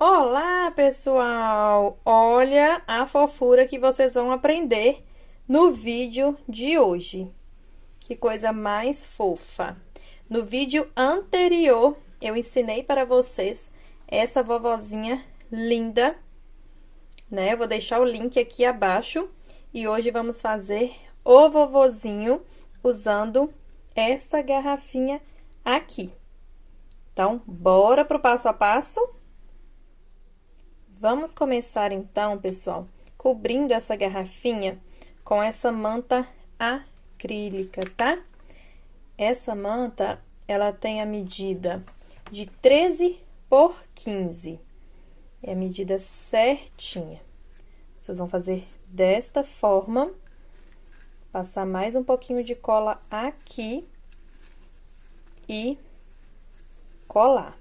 Olá, pessoal! Olha a fofura que vocês vão aprender no vídeo de hoje. Que coisa mais fofa! No vídeo anterior, eu ensinei para vocês essa vovozinha linda, né? Eu vou deixar o link aqui abaixo. E hoje vamos fazer o vovozinho usando essa garrafinha aqui. Então, bora pro passo a passo? Vamos começar então, pessoal, cobrindo essa garrafinha com essa manta acrílica, tá? Essa manta, ela tem a medida de 13 por 15. É a medida certinha. Vocês vão fazer desta forma, passar mais um pouquinho de cola aqui e colar,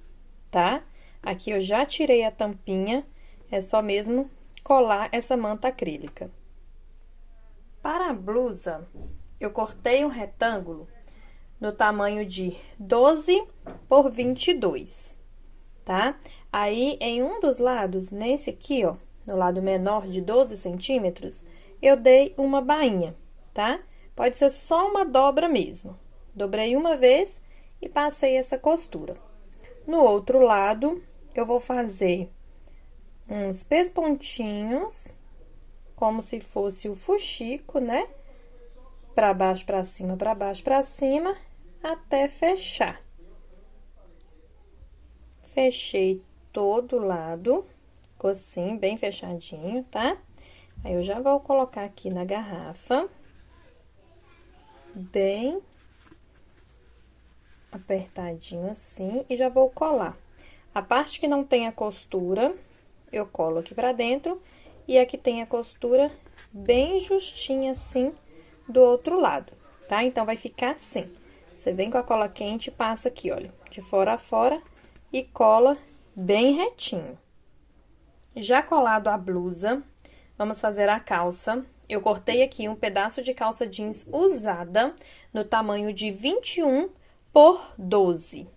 tá? Aqui eu já tirei a tampinha. É só mesmo colar essa manta acrílica. Para a blusa, eu cortei um retângulo no tamanho de 12 por 22, tá? Aí, em um dos lados, nesse aqui, ó, no lado menor de 12 centímetros, eu dei uma bainha, tá? Pode ser só uma dobra mesmo. Dobrei uma vez e passei essa costura. No outro lado, eu vou fazer uns pespontinhos, como se fosse o fuxico, né? Pra baixo, pra cima, pra baixo, pra cima, até fechar. Fechei todo lado, ficou assim, bem fechadinho, tá? Aí, eu já vou colocar aqui na garrafa, bem apertadinho assim, e já vou colar. A parte que não tem a costura, eu colo aqui pra dentro, e aqui tem a costura bem justinha assim do outro lado, tá? Então, vai ficar assim. Você vem com a cola quente, passa aqui, olha, de fora a fora e cola bem retinho. Já colado a blusa, vamos fazer a calça. Eu cortei aqui um pedaço de calça jeans usada no tamanho de 21 por 12.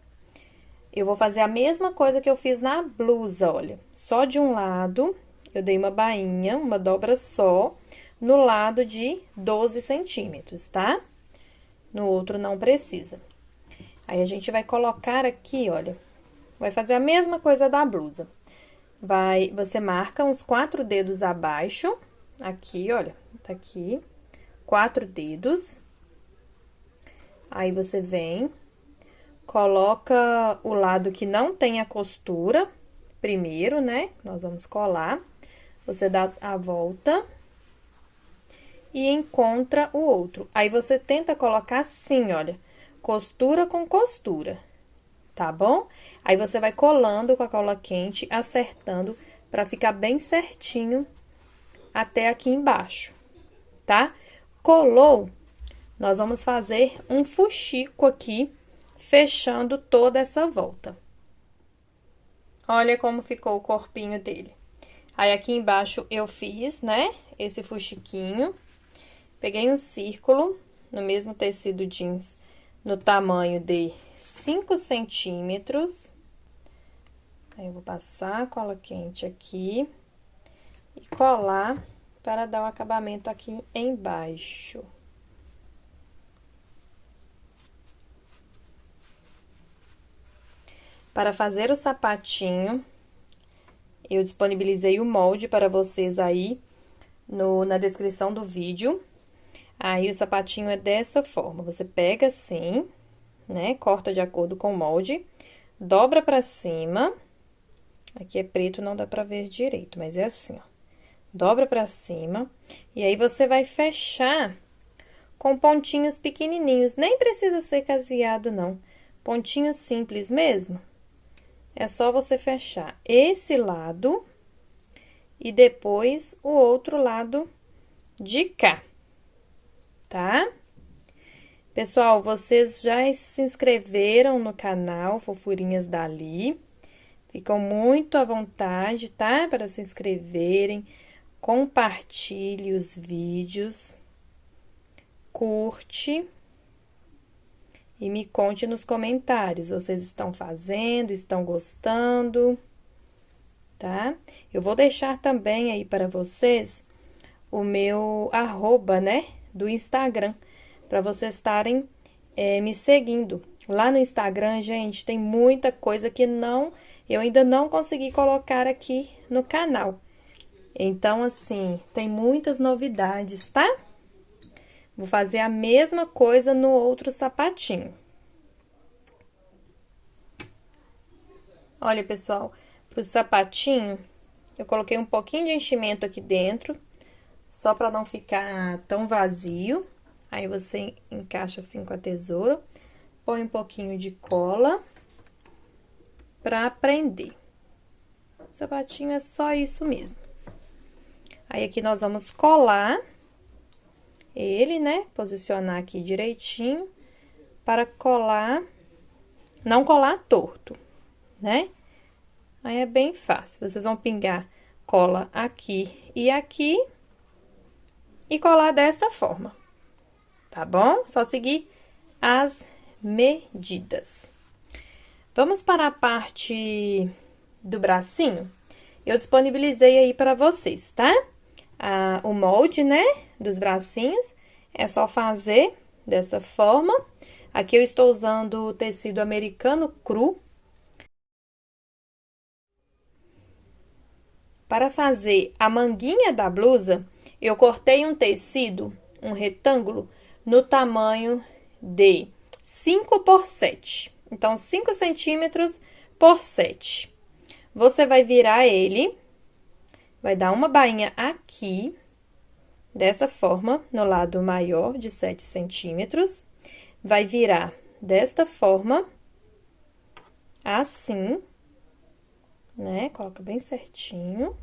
Eu vou fazer a mesma coisa que eu fiz na blusa, olha. Só de um lado, eu dei uma bainha, uma dobra só, no lado de 12 centímetros, tá? No outro não precisa. Aí, a gente vai colocar aqui, olha, vai fazer a mesma coisa da blusa. Você marca uns 4 dedos abaixo, aqui, olha, tá aqui, 4 dedos. Aí, você vem, coloca o lado que não tem a costura, primeiro, né? Nós vamos colar. Você dá a volta e encontra o outro. Aí, você tenta colocar assim, olha, costura com costura, tá bom? Aí, você vai colando com a cola quente, acertando, pra ficar bem certinho até aqui embaixo, tá? Colou, nós vamos fazer um fuxico aqui, fechando toda essa volta. Olha como ficou o corpinho dele. Aí, aqui embaixo, eu fiz, né, esse fuxiquinho. Peguei um círculo no mesmo tecido jeans, no tamanho de 5 centímetros. Aí, eu vou passar a cola quente aqui e colar para dar um acabamento aqui embaixo. Para fazer o sapatinho, eu disponibilizei o molde para vocês aí na descrição do vídeo. Aí, o sapatinho é dessa forma. Você pega assim, né? Corta de acordo com o molde, dobra pra cima. Aqui é preto, não dá pra ver direito, mas é assim, ó. Dobra pra cima. E aí, você vai fechar com pontinhos pequenininhos. Nem precisa ser caseado, não. Pontinho simples mesmo. É só você fechar esse lado e depois o outro lado de cá, tá? Pessoal, vocês já se inscreveram no canal Fofurinhas Dali? Ficam muito à vontade, tá? Para se inscreverem, compartilhe os vídeos, curte e me conte nos comentários. Vocês estão fazendo, estão gostando, tá? Eu vou deixar também aí para vocês o meu arroba, né, do Instagram, para vocês estarem me seguindo. Lá no Instagram, gente, tem muita coisa que eu ainda não consegui colocar aqui no canal. Então, assim, tem muitas novidades, tá? Vou fazer a mesma coisa no outro sapatinho. Olha, pessoal, pro sapatinho, eu coloquei um pouquinho de enchimento aqui dentro, só para não ficar tão vazio. Aí, você encaixa assim com a tesoura, põe um pouquinho de cola para prender. O sapatinho é só isso mesmo. Aí, aqui nós vamos colar ele, né? Posicionar aqui direitinho para colar, não colar torto, né? Aí é bem fácil. Vocês vão pingar cola aqui e colar desta forma, tá bom? Só seguir as medidas. Vamos para a parte do bracinho. Eu disponibilizei aí para vocês, tá? O molde, né, dos bracinhos, é só fazer dessa forma. Aqui eu estou usando o tecido americano cru. Para fazer a manguinha da blusa, eu cortei um tecido, um retângulo, no tamanho de 5 por 7. Então, 5 centímetros por 7. Você vai virar ele, vai dar uma bainha aqui, dessa forma, no lado maior de 7 centímetros. Vai virar desta forma, assim, né? Coloca bem certinho.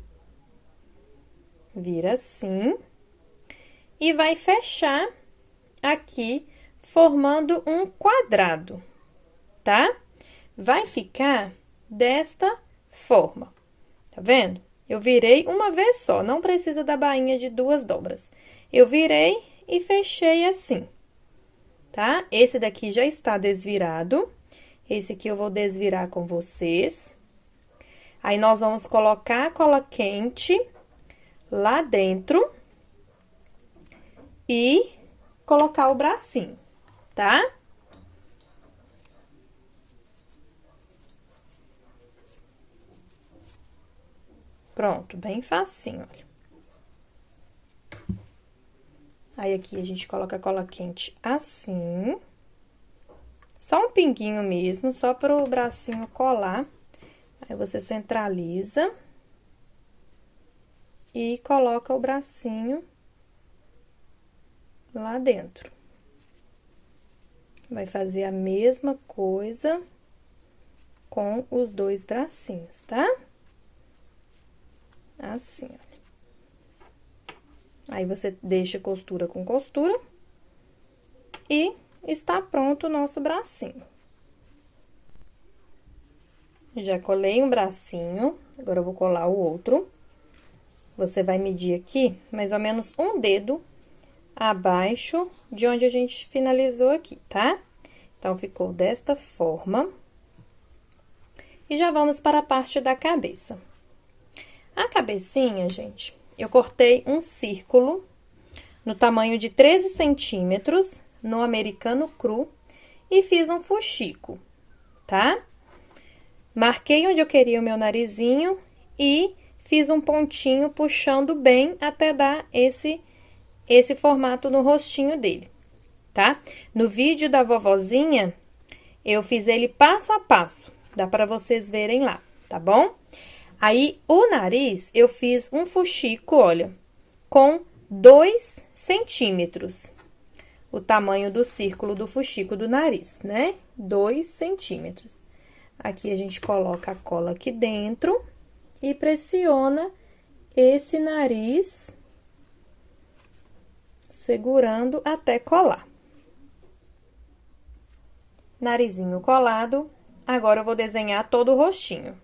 Vira assim. E vai fechar aqui, formando um quadrado, tá? Vai ficar desta forma, tá vendo? Eu virei uma vez só, não precisa da bainha de 2 dobras. Eu virei e fechei assim, tá? Esse daqui já está desvirado. Esse aqui eu vou desvirar com vocês. Aí, nós vamos colocar a cola quente lá dentro e colocar o bracinho, tá? Pronto, bem facinho, olha. Aí, aqui a gente coloca a cola quente assim. Só um pinguinho mesmo, só para o bracinho colar. Aí, você centraliza e coloca o bracinho lá dentro. Vai fazer a mesma coisa com os 2 bracinhos, tá? Assim, olha. Aí, você deixa costura com costura e está pronto o nosso bracinho. Já colei um bracinho, agora eu vou colar o outro. Você vai medir aqui mais ou menos um dedo abaixo de onde a gente finalizou aqui, tá? Então, ficou desta forma. E já vamos para a parte da cabeça. A cabecinha, gente, eu cortei um círculo no tamanho de 13 centímetros, no americano cru, e fiz um fuxico, tá? Marquei onde eu queria o meu narizinho e fiz um pontinho puxando bem até dar esse formato no rostinho dele, tá? No vídeo da vovozinha, eu fiz ele passo a passo, dá para vocês verem lá, tá bom? Aí, o nariz, eu fiz um fuxico, olha, com 2 centímetros. O tamanho do círculo do fuxico do nariz, né? 2 centímetros. Aqui, a gente coloca a cola aqui dentro e pressiona esse nariz, segurando até colar. Narizinho colado, agora eu vou desenhar todo o rostinho.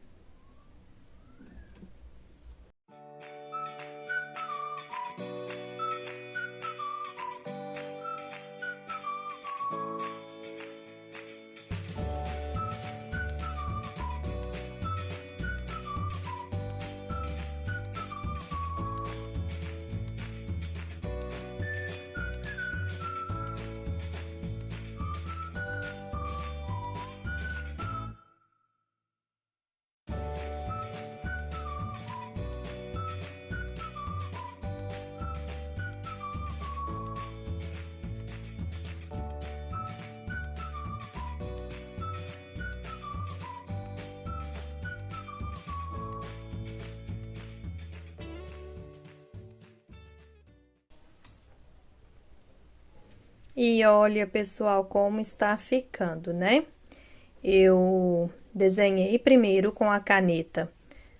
E olha, pessoal, como está ficando, né? Eu desenhei primeiro com a caneta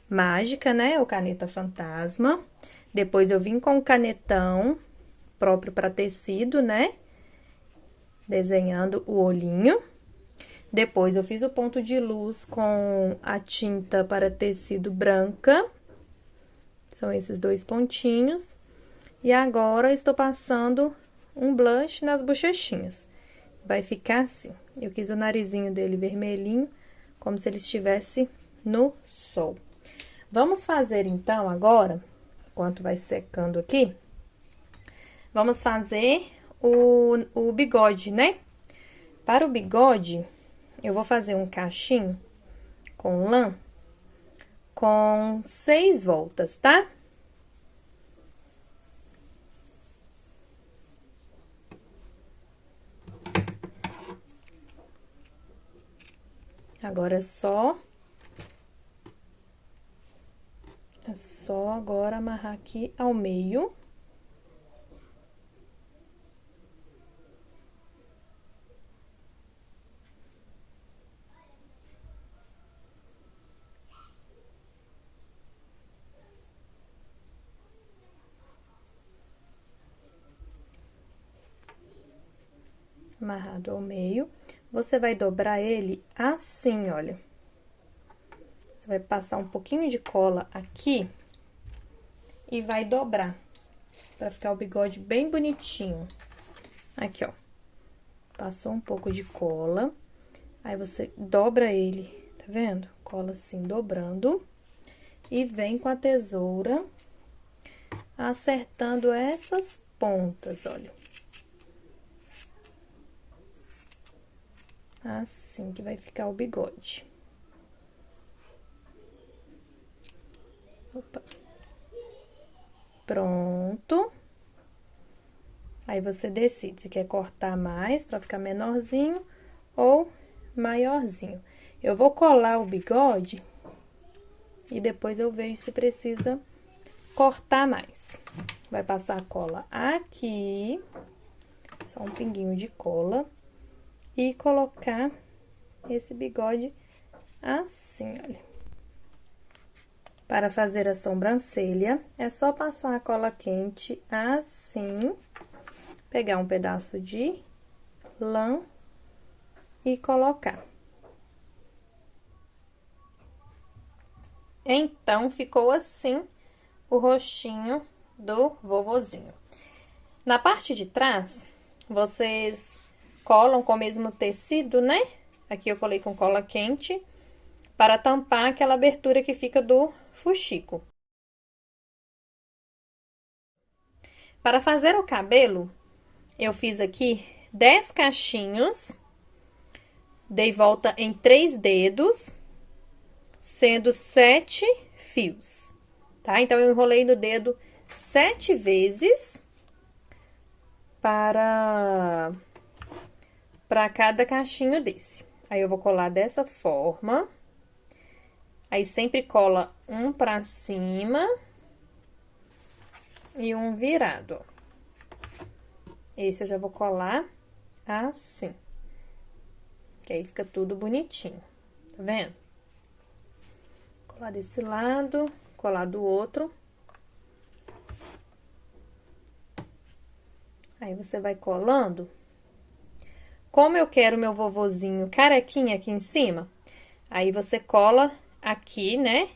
mágica, né? Ou caneta fantasma. Depois eu vim com o canetão próprio para tecido, né? Desenhando o olhinho. Depois eu fiz o ponto de luz com a tinta para tecido branca. São esses dois pontinhos. E agora estou passando um blush nas bochechinhas. Vai ficar assim. Eu quis o narizinho dele vermelhinho, como se ele estivesse no sol. Vamos fazer então agora, enquanto vai secando aqui, vamos fazer o bigode, né? Para o bigode, eu vou fazer um cachinho com lã com 6 voltas, tá? Agora é só agora amarrar aqui ao meio. Amarrado ao meio. Você vai dobrar ele assim, olha. Você vai passar um pouquinho de cola aqui e vai dobrar, pra ficar o bigode bem bonitinho. Aqui, ó. Passou um pouco de cola, aí você dobra ele, tá vendo? Cola assim, dobrando. E vem com a tesoura, acertando essas pontas, olha. Assim que vai ficar o bigode. Opa. Pronto. Aí, você decide se quer cortar mais pra ficar menorzinho ou maiorzinho. Eu vou colar o bigode e depois eu vejo se precisa cortar mais. Vai passar a cola aqui, só um pinguinho de cola, e colocar esse bigode assim, olha. Para fazer a sobrancelha, é só passar a cola quente assim, pegar um pedaço de lã e colocar. Então, ficou assim o rostinho do vovozinho. Na parte de trás, vocês colam com o mesmo tecido, né? Aqui eu colei com cola quente, para tampar aquela abertura que fica do fuxico. Para fazer o cabelo, eu fiz aqui 10 cachinhos, dei volta em 3 dedos, sendo 7 fios, tá? Então, eu enrolei no dedo 7 vezes para cada cachinho desse. Aí, eu vou colar dessa forma. Aí, sempre cola um pra cima e um virado, ó. Esse eu já vou colar assim. Que aí fica tudo bonitinho, tá vendo? Colar desse lado, colar do outro. Aí, você vai colando. Como eu quero meu vovozinho carequinha aqui em cima, aí você cola aqui, né?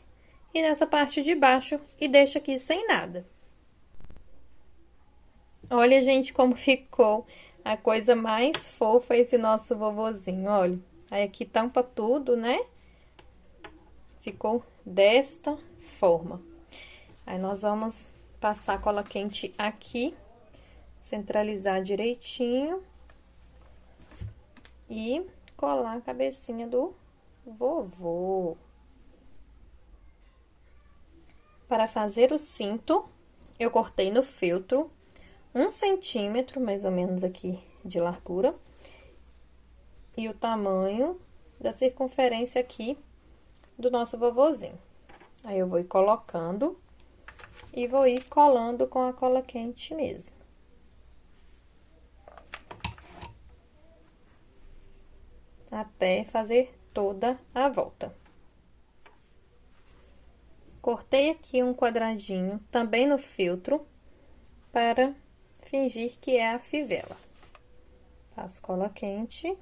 E nessa parte de baixo e deixa aqui sem nada. Olha, gente, como ficou a coisa mais fofa esse nosso vovozinho, olha. Aí, aqui tampa tudo, né? Ficou desta forma. Aí, nós vamos passar cola quente aqui, centralizar direitinho e colar a cabecinha do vovô. Para fazer o cinto, eu cortei no feltro 1 centímetro, mais ou menos aqui, de largura. E o tamanho da circunferência aqui do nosso vovozinho. Aí, eu vou ir colocando e vou ir colando com a cola quente mesmo. até fazer toda a volta. Cortei aqui um quadradinho, também no feltro, para fingir que é a fivela. Passo cola quente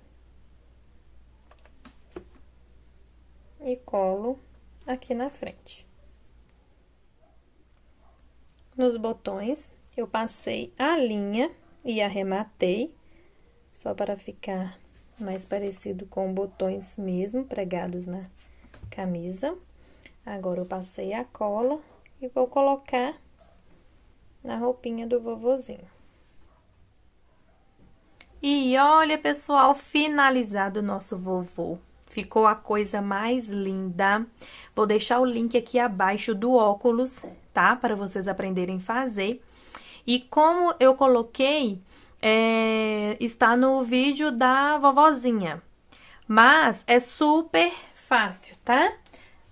e colo aqui na frente. Nos botões, eu passei a linha e arrematei, só para ficar mais parecido com botões mesmo, pregados na camisa. Agora, eu passei a cola e vou colocar na roupinha do vovozinho. E olha, pessoal, finalizado o nosso vovô. Ficou a coisa mais linda. Vou deixar o link aqui abaixo do óculos, tá? Para vocês aprenderem a fazer. E como eu coloquei, está no vídeo da vovozinha. Mas é super fácil, tá?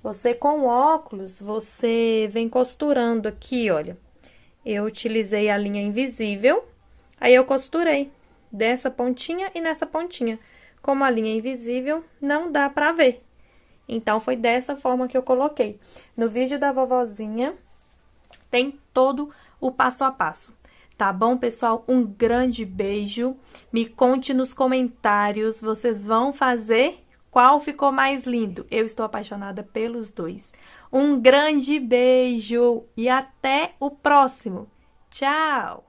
Você com óculos, você vem costurando aqui, olha. Eu utilizei a linha invisível, aí eu costurei dessa pontinha e nessa pontinha. Como a linha é invisível, não dá pra ver. Então, foi dessa forma que eu coloquei. No vídeo da vovozinha, tem todo o passo a passo. Tá bom, pessoal? Um grande beijo. Me conte nos comentários, vocês vão fazer? Qual ficou mais lindo? Eu estou apaixonada pelos dois. Um grande beijo e até o próximo. Tchau!